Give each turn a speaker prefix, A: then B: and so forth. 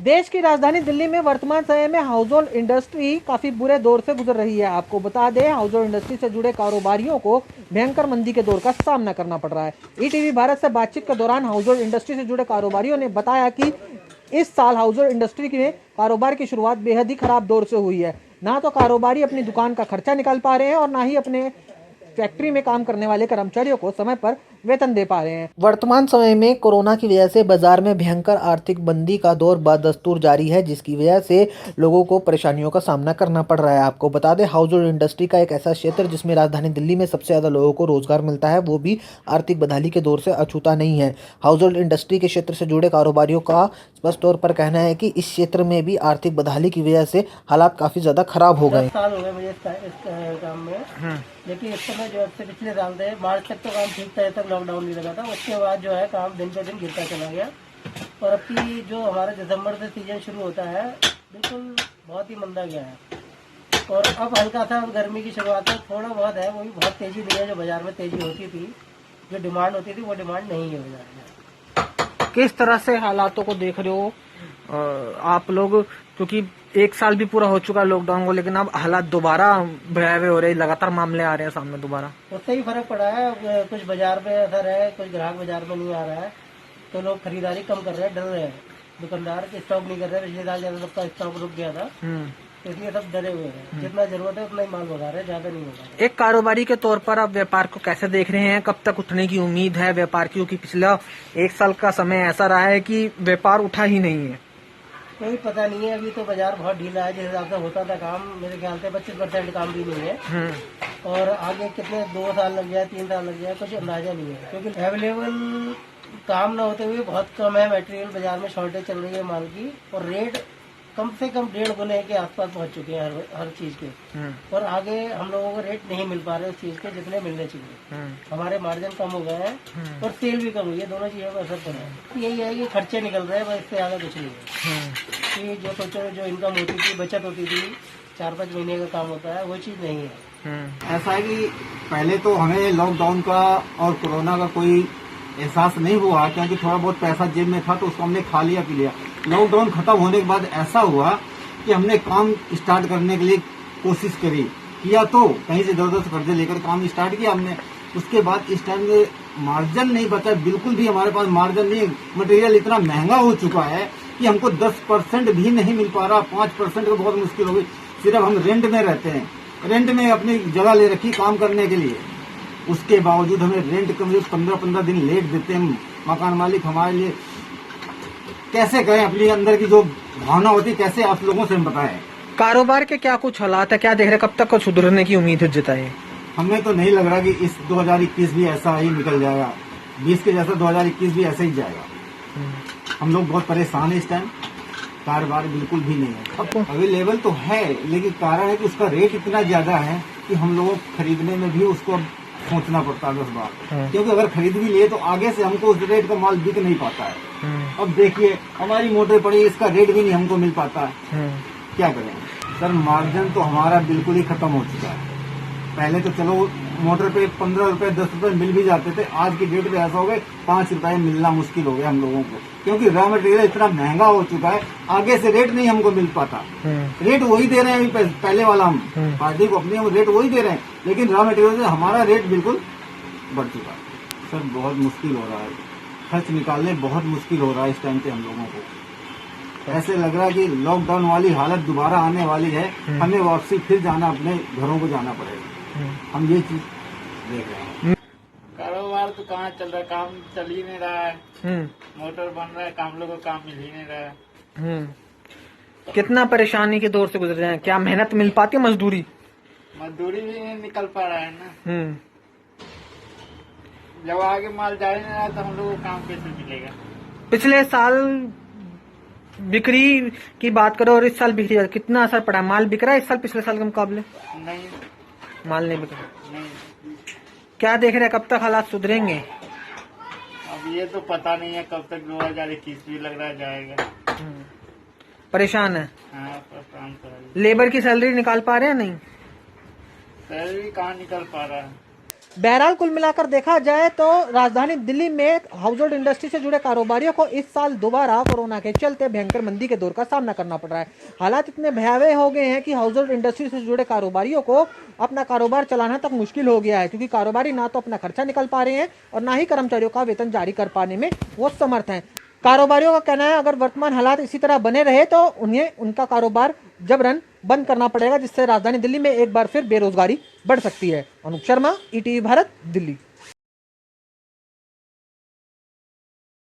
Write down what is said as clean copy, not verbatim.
A: देश की राजधानी दिल्ली में वर्तमान समय में हाउस होल्ड इंडस्ट्री काफी बुरे दौर से गुजर रही है। आपको बता दें, हाउस होल्ड इंडस्ट्री से जुड़े कारोबारियों को भयंकर मंदी के दौर का सामना करना पड़ रहा है। ईटीवी भारत से बातचीत के दौरान हाउस होल्ड इंडस्ट्री से जुड़े कारोबारियों ने बताया कि इस साल हाउस होल्ड इंडस्ट्री के कारोबार की शुरुआत बेहद ही खराब दौर से हुई है। ना तो कारोबारी अपनी दुकान का खर्चा निकाल पा रहे हैं और ना ही अपने फैक्ट्री में काम करने वाले कर्मचारियों को समय पर वेतन दे पा रहे हैं। वर्तमान समय में कोरोना की वजह से बाजार में भयंकर आर्थिक मंदी का दौर बदस्तूर जारी है, जिसकी वजह से लोगों को परेशानियों का सामना करना पड़ रहा है। आपको बता दें, हाउस होल्ड इंडस्ट्री का एक ऐसा क्षेत्र जिसमें राजधानी दिल्ली में सबसे ज़्यादा लोगों को रोजगार मिलता है, वो भी आर्थिक बदहाली के दौर से अछूता नहीं है। हाउस होल्ड इंडस्ट्री के क्षेत्र से जुड़े कारोबारियों का स्पष्ट तौर पर कहना है कि इस क्षेत्र में भी आर्थिक बदहाली की वजह से हालात काफ़ी ज़्यादा खराब हो गए।
B: 10 साल हो गए मुझे इस काम में। लेकिन इस समय जो है पिछले साल से मार्च तक तो काम ठीक था, तक लॉकडाउन नहीं लगा था। उसके बाद जो है काम दिन पे दिन गिरता चला गया और अब की जो हमारा दिसंबर से सीजन शुरू होता है बिल्कुल बहुत ही मंदा गया है। और अब हल्का सा गर्मी की शुरुआत है, थोड़ा बहुत है, वो भी बहुत तेजी नहीं है। जो बाजार में तेजी होती थी, जो डिमांड होती थी, वो डिमांड नहीं है बाजार में।
A: किस तरह से हालातों को देख रहे हो आप लोग, क्योंकि एक साल भी पूरा हो चुका है लॉकडाउन को, लेकिन अब हालात दोबारा भयावह हो रहे हैं, लगातार मामले आ रहे हैं सामने दोबारा।
B: उससे ही फर्क पड़ा है। अब कुछ बाजार में असर है, कुछ ग्राहक बाजार में नहीं आ रहा है, तो लोग खरीदारी कम कर रहे हैं, डर रहे हैं। दुकानदार स्टॉक नहीं कर रहे हैं। पिछले साल ज्यादा सबका स्टॉक रुक गया था, इसलिए सब डरे हुए हैं। जितना जरूरत है उतना ही माल मंगा रहे हैं, ज्यादा नहीं होगा।
A: एक कारोबारी के तौर पर आप व्यापार को कैसे देख रहे हैं? कब तक उठने की उम्मीद है व्यापार की? क्योंकि पिछला एक साल का समय ऐसा रहा है कि व्यापार उठा ही नहीं है।
B: कोई पता नहीं है, अभी तो बाजार बहुत ढीला है। जिस हिसाब से होता था काम, मेरे ख्याल से 25% काम भी नहीं है। और आगे कितने 2 साल लग जाए, 3 साल लग जाए, कुछ अंदाजा नहीं है। क्योंकि अवेलेबल काम न होते हुए बहुत कम है मटेरियल, बाजार में शॉर्टेज चल रही है माल की, और रेट कम से कम 1.5 गुने के आसपास पहुंच चुके हैं हर चीज के। और आगे हम लोगों को रेट नहीं मिल पा रहे उस चीज के जितने मिलने चाहिए। हमारे मार्जिन कम हो गए हैं और सेल भी कम हुई है, दोनों चीजों का असर पड़ा है। यही है कि खर्चे निकल रहे हैं, बस इससे आगे कुछ नहीं है। कि जो सोचो जो इनकम होती थी, बचत होती थी, 4-5 महीने का काम होता है, वो चीज नहीं है।
C: ऐसा है कि पहले तो हमें लॉकडाउन का और कोरोना का कोई एहसास नहीं हुआ, क्योंकि थोड़ा बहुत पैसा जेब में था तो उसको हमने खा लिया पी लिया। लॉकडाउन खत्म होने के बाद ऐसा हुआ कि हमने काम स्टार्ट करने के लिए कोशिश किया तो कहीं से इधर से कर्जे लेकर काम स्टार्ट किया हमने। उसके बाद इस टाइम में मार्जिन नहीं बचा, बिल्कुल भी हमारे पास मार्जिन नहीं। मटेरियल इतना महंगा हो चुका है कि हमको 10% भी नहीं मिल पा रहा, 5% का बहुत मुश्किल हो गई। सिर्फ हम रेंट में रहते हैं, रेंट में अपनी जगह ले रखी काम करने के लिए, उसके बावजूद हमें रेंट कम 15-15 दिन लेट देते हैं मकान मालिक हमारे लिए। कैसे करें? अपनी अंदर की जो भावना होती है कैसे आप लोगों से हम बताएं?
A: कारोबार के क्या कुछ हालात है, क्या देख रहे हैं? कब तक को सुधरने की उम्मीद है जताए?
C: हमें तो नहीं लग रहा कि इस 2021 भी ऐसा ही निकल जाएगा, 20 के जैसा 2021 भी ऐसा ही जाएगा। हम लोग बहुत परेशान है इस टाइम, कारोबार बिल्कुल भी नहीं है। अवेलेबल तो है, लेकिन कारण है कि उसका रेट इतना ज्यादा है कि हम लोगों को खरीदने में भी उसको सोचना पड़ता है 10 बार, क्योंकि अगर खरीद भी लिए तो आगे से हमको उस रेट का माल बिक नहीं पाता है। अब देखिए हमारी मोटर पड़ी, इसका रेट भी नहीं हमको मिल पाता है, क्या करें सर? मार्जिन तो हमारा बिल्कुल ही खत्म हो चुका है। पहले तो चलो मोटर पे 15 रुपए 10 रुपए मिल भी जाते थे, आज की डेट पे ऐसा हो गया 5 रुपए मिलना मुश्किल हो गया हम लोगों को, क्योंकि रॉ मटेरियल इतना महंगा हो चुका है। आगे से रेट नहीं हमको मिल पाता। रेट वही दे रहे हैं पहले वाला, हम पार्टी को अपनी रेट वही दे रहे हैं, लेकिन रॉ मटेरियल से हमारा रेट बिल्कुल बढ़ चुका है। सर बहुत मुश्किल हो रहा है, खर्च निकालने बहुत मुश्किल हो रहा है इस टाइम पे हम लोगों को। ऐसे लग रहा है कि लॉकडाउन वाली हालत दोबारा आने वाली है, हमें वापसी फिर जाना, अपने घरों को जाना पड़ेगा। हम ये चीज देख रहे हैं।
D: कारोबार तो कहाँ चल रहा है, काम चल ही नहीं रहा है। मोटर बन रहा है, काम लोगों को काम मिल ही नहीं रहा है।
A: कितना परेशानी के दौर से गुजर रहे हैं? क्या मेहनत मिल पाती है? मजदूरी
D: भी नहीं निकल पा रहा है ना। जब आगे माल जा ही नहीं रहा तो हम लोगों को काम कैसे मिलेगा?
A: पिछले साल बिक्री की बात करो और इस साल बिक्री, कितना असर पड़ा? माल बिक रहा है इस साल पिछले साल के मुकाबले?
D: नहीं,
A: माल नहीं बिक रहा।
D: नहीं।
A: क्या देख रहे हैं, कब तक हालात सुधरेंगे?
D: अब ये तो पता नहीं है कब तक 2021 भी लग रहा जाएगा।
A: परेशान है।
D: हाँ, परेशान तो है।
A: लेबर की सैलरी निकाल पा रहे हैं नहीं?
D: सैलरी कहाँ निकल पा रहा है?
A: बहरहाल कुल मिलाकर देखा जाए तो राजधानी दिल्ली में हाउस होल्ड इंडस्ट्री से जुड़े कारोबारियों को इस साल दोबारा कोरोना के चलते भयंकर मंदी के दौर का सामना करना पड़ रहा है। हालात इतने भयावह हो गए हैं कि हाउस होल्ड इंडस्ट्री से जुड़े कारोबारियों को अपना कारोबार चलाना तक मुश्किल हो गया है, क्योंकि कारोबारी ना तो अपना खर्चा निकाल पा रहे हैं और ना ही कर्मचारियों का वेतन जारी कर पाने में वो समर्थ हैं। कारोबारियों का कहना है अगर वर्तमान हालात इसी तरह बने रहे तो उन्हें उनका कारोबार जबरन बंद करना पड़ेगा, जिससे राजधानी दिल्ली में एक बार फिर बेरोजगारी बढ़ सकती है। अनुप शर्मा, ईटीवी भारत, दिल्ली।